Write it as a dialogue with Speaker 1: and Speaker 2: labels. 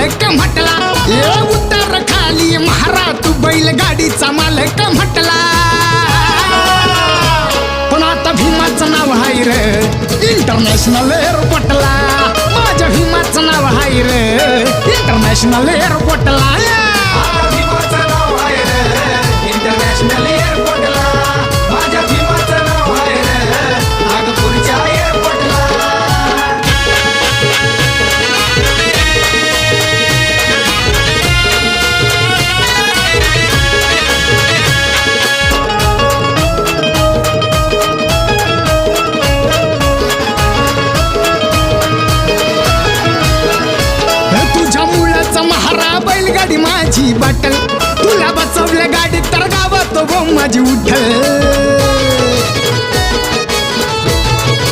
Speaker 1: मालक म्हटला, ए उतर खाली महारा तू बैलगाडीचा मालक म्हटला. पण आता भीमाचं नाव हाय रे इंटरनॅशनल एअरपोर्टला. माझ्या भीमाचं नाव हाय रे इंटरनॅशनल एअरपोर्टला.
Speaker 2: भीमाचं नाव आहे रे इंटरनॅशनल एअरपोर्टला. माझ्या भीमाचं नाव आहे रे नागपूरच्या एअरपोर्टला.
Speaker 1: तुझ्या मुलाचा महारा बैलगाडी माझी बाटल. तुला बसवल्या गाडीत तर गावात बो माझी उठल.